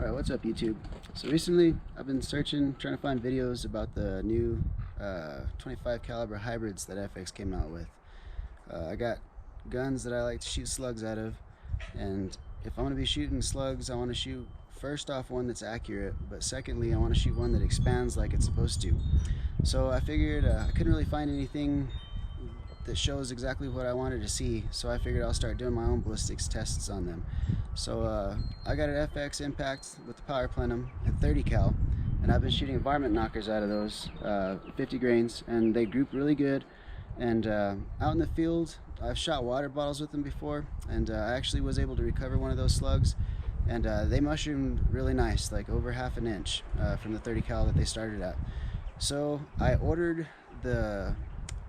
Alright, what's up YouTube? So recently I've been searching, trying to find videos about the new 25 caliber hybrids that FX came out with. I got guns that I like to shoot slugs out of, and if I'm going to be shooting slugs, I want to shoot first off one that's accurate, but secondly I want to shoot one that expands like it's supposed to. So I figured I couldn't really find anything that shows exactly what I wanted to see, so I figured I'll start doing my own ballistics tests on them. So I got an FX impact with the power plenum at 30 cal, and I've been shooting Varmint Knockers out of those 50 grains, and they group really good. And out in the field I've shot water bottles with them before, and I actually was able to recover one of those slugs, and they mushroomed really nice, like over ½ inch from the 30 cal that they started at. So I ordered the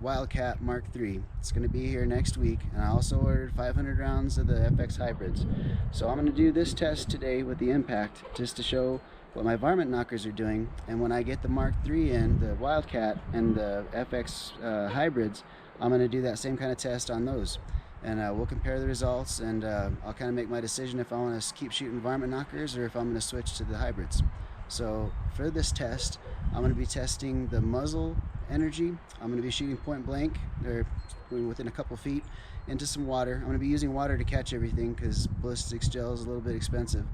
Wildcat Mark III. It's going to be here next week, and I also ordered 500 rounds of the FX hybrids. So I'm going to do this test today with the impact, just to show what my Varmint Knockers are doing, and when I get the Mark III in, the Wildcat and the FX hybrids, I'm going to do that same kind of test on those, and we'll compare the results, and I'll kind of make my decision if I want to keep shooting Varmint Knockers or if I'm going to switch to the hybrids. So for this test, I'm going to be testing the muzzle energy. I'm going to be shooting point blank, or within a couple feet, into some water. I'm going to be using water to catch everything because ballistics gel is a little bit expensive.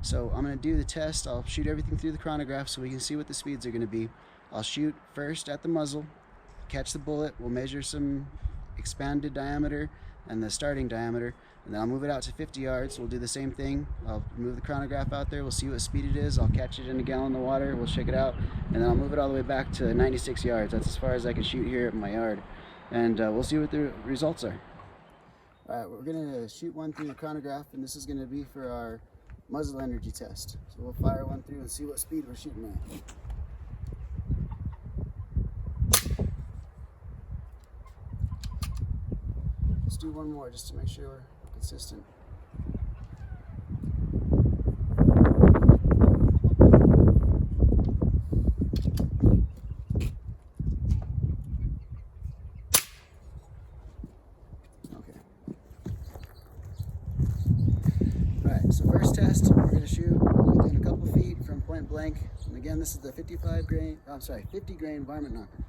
So I'm going to do the test. I'll shoot everything through the chronograph so we can see what the speeds are going to be. I'll shoot first at the muzzle, catch the bullet. We'll measure some expanded diameter and the starting diameter, and then I'll move it out to 50 yards. We'll do the same thing. I'll move the chronograph out there. We'll see what speed it is. I'll catch it in a gallon of water. We'll check it out, and then I'll move it all the way back to 96 yards. That's as far as I can shoot here at my yard, and we'll see what the results are. Alright, we're going to shoot one through the chronograph, and this is going to be for our muzzle energy test. So we'll fire one through and see what speed we're shooting at. Let's do one more just to make sure we're consistent. Okay. Alright, so first test, we're going to shoot within a couple feet from point blank. And again, this is the 50 grain Varmint Knocker.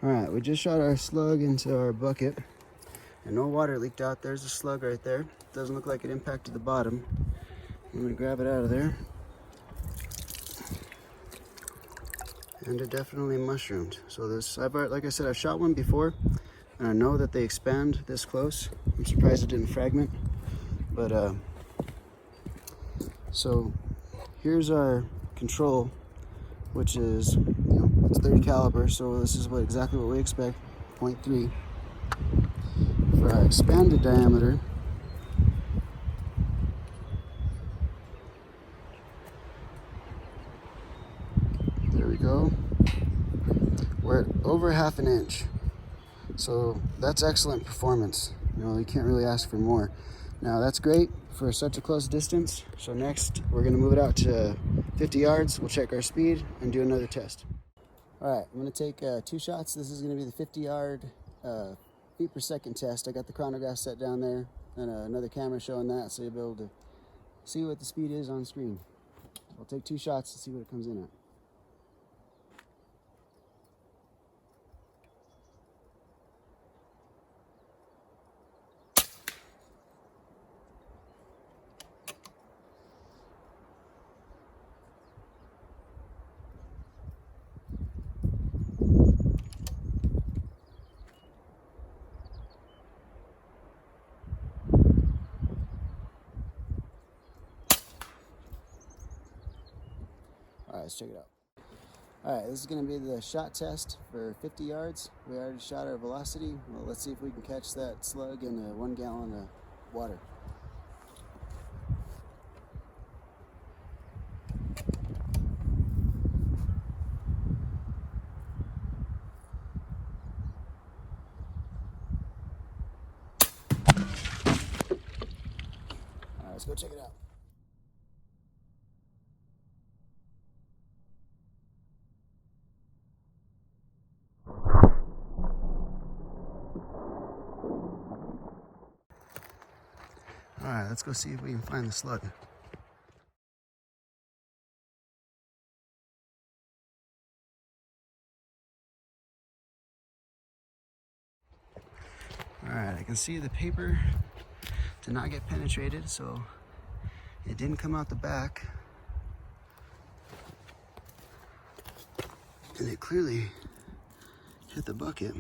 Alright, we just shot our slug into our bucket, and no water leaked out. There's a slug right there. Doesn't look like it impacted the bottom. I'm going to grab it out of there. And it definitely mushroomed. So this, like I said, I've shot one before, and I know that they expand this close. I'm surprised it didn't fragment. But, so here's our control, which is, it's 30 caliber, so this is exactly what we expect, 0.3. For our expanded diameter, there we go, we're at over ½ inch. So that's excellent performance. You can't really ask for more. Now that's great for such a close distance. So next we're going to move it out to 50 yards. We'll check our speed and do another test. Alright, I'm going to take 2 shots. This is going to be the 50 yard feet per second test. I got the chronograph set down there and another camera showing that, so you'll be able to see what the speed is on screen. I'll take 2 shots to see what it comes in at. Alright, let's check it out. Alright, this is going to be the shot test for 50 yards. We already shot our velocity. Well, let's see if we can catch that slug in 1 gallon of water. go check it out. All right, let's go see if we can find the slug. All right, I can see the paper did not get penetrated, so it didn't come out the back. And it clearly hit the bucket.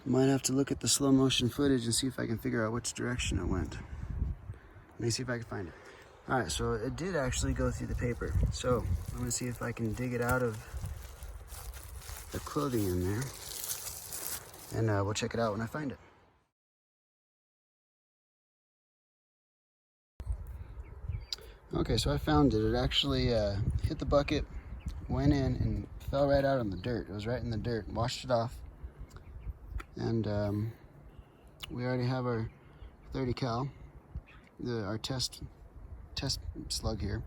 Might have to look at the slow motion footage and see if I can figure out which direction it went. Let me see if I can find it. All right, so it did actually go through the paper. So I'm gonna see if I can dig it out of the clothing in there, and we'll check it out when I find it. Okay, so I found it. It actually hit the bucket, went in, and fell right out on the dirt. It was right in the dirt, washed it off. And we already have our 30 cal, our test slug here.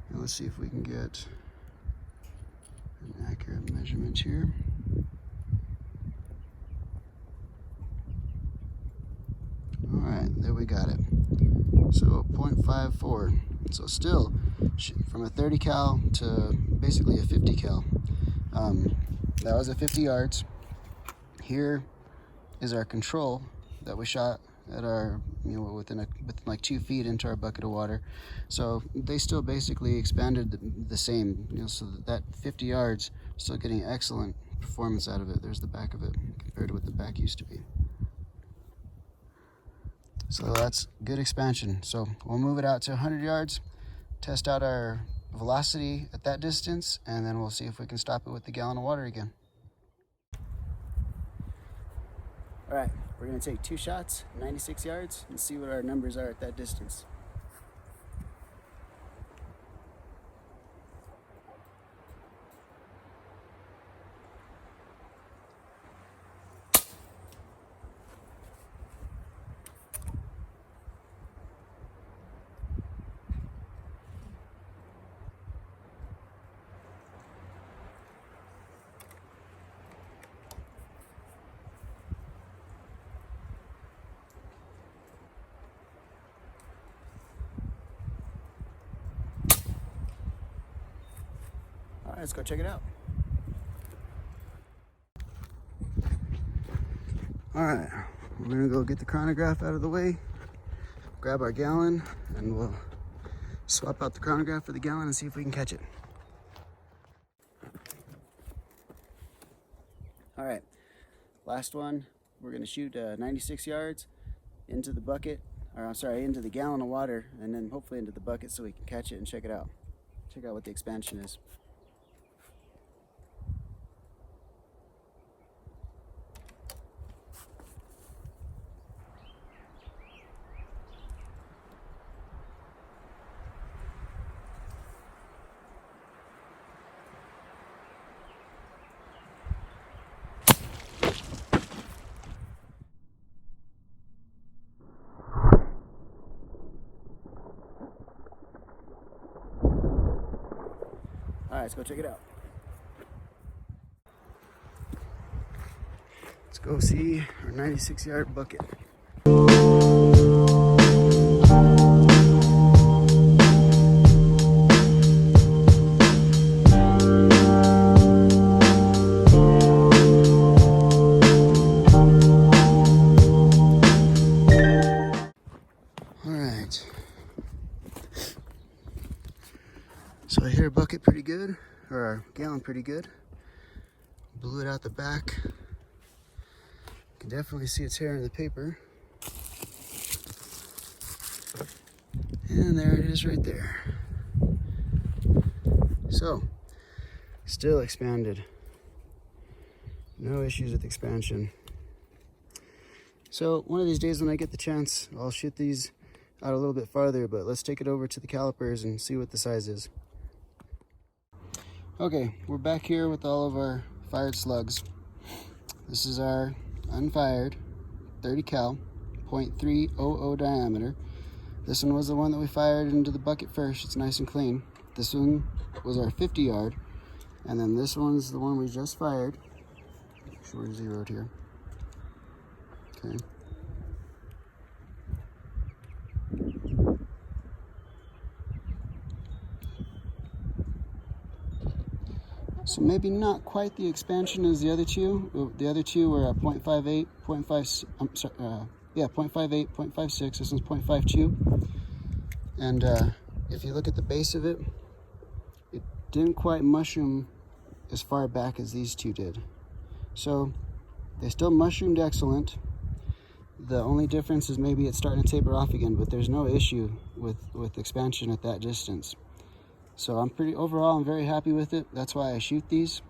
And let's see if we can get an accurate measurement here. All right, there we got it. So 0.54. So still from a 30 cal to basically a 50 cal. That was at 50 yards. Here is our control that we shot at our, within like 2 feet into our bucket of water. So they still basically expanded the same, so that 50 yards, still getting excellent performance out of it. There's the back of it compared to what the back used to be. So that's good expansion. So we'll move it out to 100 yards, test out our velocity at that distance, and then we'll see if we can stop it with the gallon of water again. All right, we're gonna take 2 shots, 96 yards, and see what our numbers are at that distance. All right, let's go check it out. All right, we're gonna go get the chronograph out of the way, grab our gallon, and we'll swap out the chronograph for the gallon and see if we can catch it. All right, last one. We're gonna shoot 96 yards into the bucket, or I'm sorry, into the gallon of water, and then hopefully into the bucket so we can catch it and check it out. Check out what the expansion is. All right, let's go check it out. Let's go see our 96-yard bucket. All right. So I hear a bucket pretty good, or our gallon pretty good. Blew it out the back. You can definitely see it's hair in the paper. And there it is right there. So, still expanded. No issues with expansion. So one of these days when I get the chance, I'll shoot these out a little bit farther, but let's take it over to the calipers and see what the size is. Okay, we're back here with all of our fired slugs. This is our unfired 30 cal .300 diameter. This one was the one that we fired into the bucket first. It's nice and clean. This one was our 50 yard. And then this one's the one we just fired. Make sure we're zeroed here. Okay. So maybe not quite the expansion as the other two. The other two were at 0.58, 0.5, I'm sorry, 0.58, 0.56. This one's 0.52. And if you look at the base of it, it didn't quite mushroom as far back as these two did. So they still mushroomed excellent. The only difference is maybe it's starting to taper off again, but there's no issue with expansion at that distance. So overall I'm very happy with it. That's why I shoot these.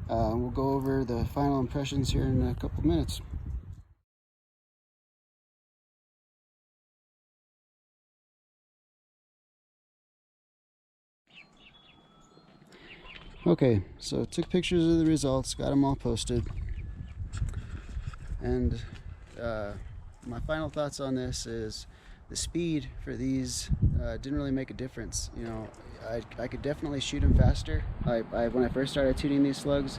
We'll go over the final impressions here in a couple minutes. Okay, so took pictures of the results, got them all posted, and my final thoughts on this is the speed for these didn't really make a difference. You know, I could definitely shoot them faster. When I first started shooting these slugs,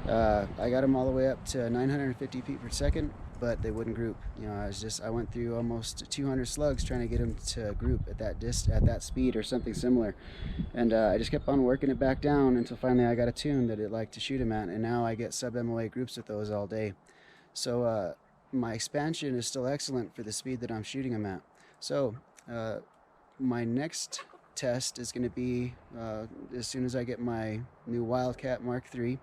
I got them all the way up to 950 feet per second, but they wouldn't group. You know, I went through almost 200 slugs trying to get them to group at that speed or something similar, and I just kept on working it back down until finally I got a tune that it liked to shoot them at, and now I get sub MOA groups with those all day. So my expansion is still excellent for the speed that I'm shooting them at. So my next test is going to be as soon as I get my new Wildcat Mark III.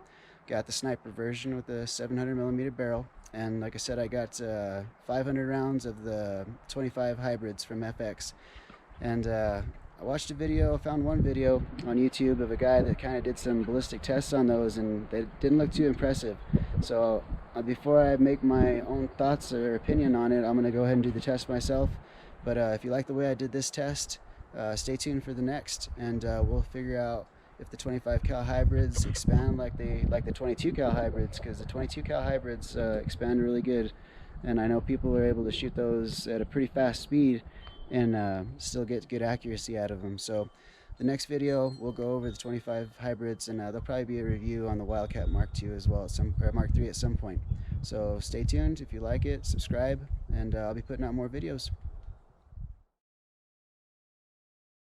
Got the sniper version with the 700mm barrel, and like I said, I got 500 rounds of the 25 hybrids from FX. And I watched a video, found one video on YouTube of a guy that kind of did some ballistic tests on those, and they didn't look too impressive. So before I make my own thoughts or opinion on it, I'm going to go ahead and do the test myself. But if you like the way I did this test, stay tuned for the next, and we'll figure out if the 25 cal hybrids expand like the 22 cal hybrids, because the 22 cal hybrids expand really good, and I know people are able to shoot those at a pretty fast speed and still get good accuracy out of them. So the next video we'll go over the 25 hybrids, and there'll probably be a review on the Wildcat Mark II as well, Mark III at some point. So stay tuned. If you like it, subscribe, and I'll be putting out more videos.